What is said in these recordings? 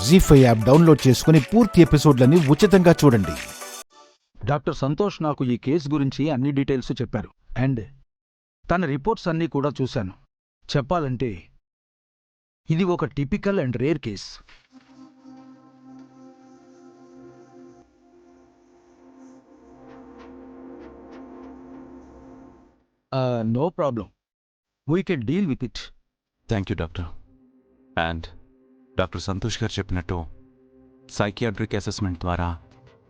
జీ5 app download చేసుకుని పూర్తి ఎపిసోడ్లని ఉచితంగా చూడండి. డాక్టర్ సంతోష్ నాకు ఈ కేసు గురించి అన్ని డీటెయిల్స్ చెప్పారు అండ్ తన రిపోర్ట్స్ అన్నీ కూడా చూశాను. చెప్పాలంటే ఇది ఒక typical and rare case. No problem, we can deal with it. Thank you doctor. And doctor Santosh గారు చెప్పినట్టు సైకియాట్రిక్ అసెస్మెంట్ ద్వారా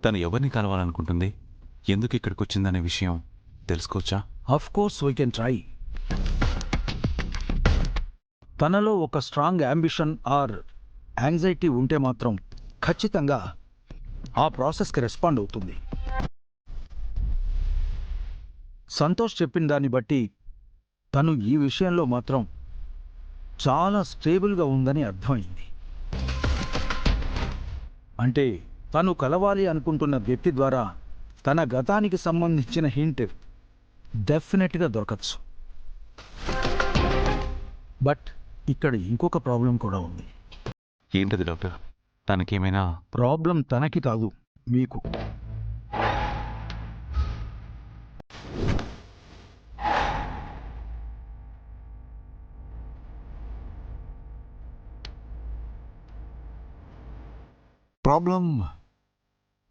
తను ఎవరిని కలవాలనుకుంటుంది, ఎందుకు ఇక్కడికి వచ్చిందనే విషయం తెలుసుకోవచ్చా? Of course we can try. తనలో ఒక స్ట్రాంగ్ అంబిషన్ ఆర్ యాంగ్జైటీ ఉంటే మాత్రం ఖచ్చితంగా ఆ ప్రాసెస్కి రెస్పాండ్ అవుతుంది. సంతోష్ చెప్పిన దాన్ని బట్టి తను ఈ విషయంలో మాత్రం చాలా స్టేబుల్గా ఉందని అర్థమైంది. అంటే తను కలవాలి అనుకుంటున్న వ్యక్తి ద్వారా తన గతానికి సంబంధించిన హింట్ డెఫినెట్గా దొరకచ్చు. బట్ ఇక్కడ ఇంకొక ప్రాబ్లం కూడా ఉంది. ఏంటది డాక్టర్? తనకేమైనా ప్రాబ్లం తనకి కాదు, మీకు.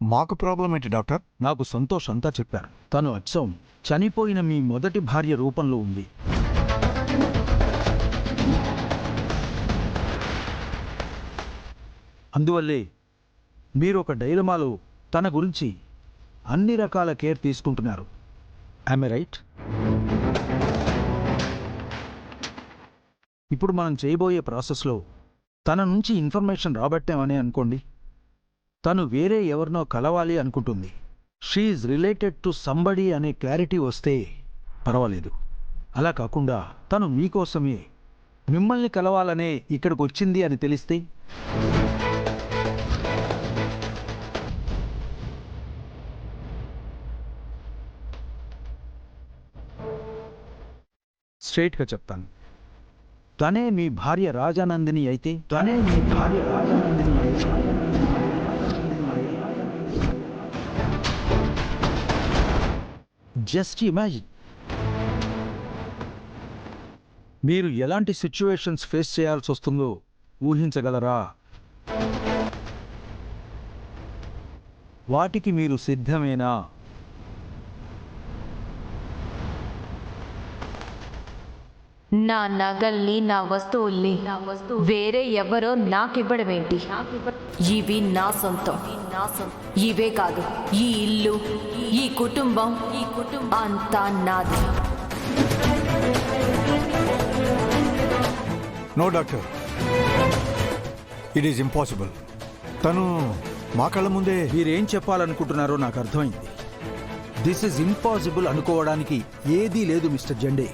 మాకు ప్రాబ్లం ఏంటి డాక్టర్? నాకు సంతోష్ అంతా చెప్పారు. తను అచ్చం చనిపోయిన మీ మొదటి భార్య రూపంలో ఉంది. అందువల్లే మీరు ఒక డైలమాలో తన గురించి అన్ని రకాల కేర్ తీసుకుంటున్నారు. ఆమె రైట్? ఇప్పుడు మనం చేయబోయే ప్రాసెస్లో తన నుంచి ఇన్ఫర్మేషన్ రాబట్టామని అనుకోండి. తను వేరే ఎవరినో కలవాలి అనుకుంటుంది, షీఈ్ రిలేటెడ్ టు సంబడి అనే క్లారిటీ వస్తే పర్వాలేదు. అలా కాకుండా తను మీకోసమే మిమ్మల్ని కలవాలనే ఇక్కడికి వచ్చింది అని తెలిస్తే స్ట్రైట్గా చెప్తాను, తనే మీ భార్య రాజానందిని అయితే జస్ట్ ఇమాజిన్, మీరు ఎలాంటి సిచ్యువేషన్స్ ఫేస్ చేయాల్సి వస్తుందో ఊహించగలరా? వాటికి మీరు సిద్ధమేనా? నా నగల్ని, నా వస్తువుల్ని వేరే ఎవరో నాకివ్వడమేంటి? ఇవి నా సొంతం. ఇవే కాదు, ఈ ఇల్లు, ఈ కుటుంబం అంతా నాది. No doctor, it is impossible. తను మా కళ్ళ ముందే. మీరేం చెప్పాలనుకుంటున్నారో నాకు అర్థమైంది. దిస్ ఈజ్ ఇంపాసిబుల్ అనుకోవడానికి ఏదీ లేదు mister Zende.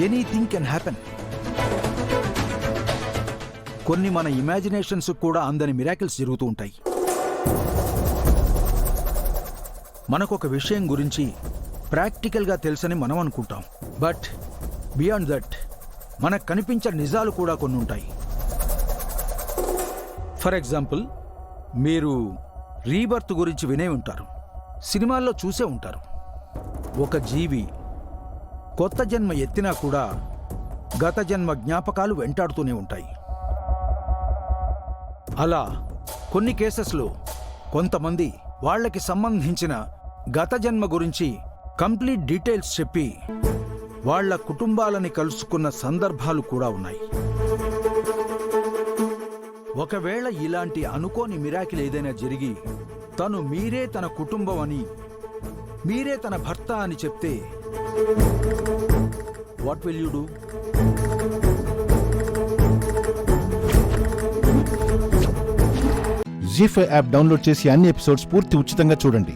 Anything can happen. కొన్ని మన ఇమాజినేషన్స్ కూడా అందని మిరాకిల్స్ జరుగుతూ ఉంటాయి. మనకొక విషయం గురించి ప్రాక్టికల్గా తెలుసని మనం అనుకుంటాం, బట్ బియాండ్ దట్ మనకు కనిపించని నిజాలు కూడా కొన్ని ఉంటాయి. ఫర్ ఎగ్జాంపుల్, మీరు రీబర్త్ గురించి వినే ఉంటారు, సినిమాల్లో చూసే ఉంటారు. ఒక జీవి కొత్త జన్మ ఎత్తినా కూడా గత జన్మ జ్ఞాపకాలు వెంటాడుతూనే ఉంటాయి. అలా కొన్ని కేసెస్లో కొంతమంది వాళ్ళకి సంబంధించిన గత జన్మ గురించి కంప్లీట్ డీటెయిల్స్ చెప్పి వాళ్ళ కుటుంబాలని కలుసుకున్న సందర్భాలు కూడా ఉన్నాయి. ఒకవేళ ఇలాంటి అనుకోని మిరాకిల్ ఏదైనా జరిగి తను మీరే తన కుటుంబం అని, మీరే తన భర్త అని చెప్తే what will you do? Zee five app download చేసి అన్ని ఎపిసోడ్స్ పూర్తి ఉచితంగా చూడండి.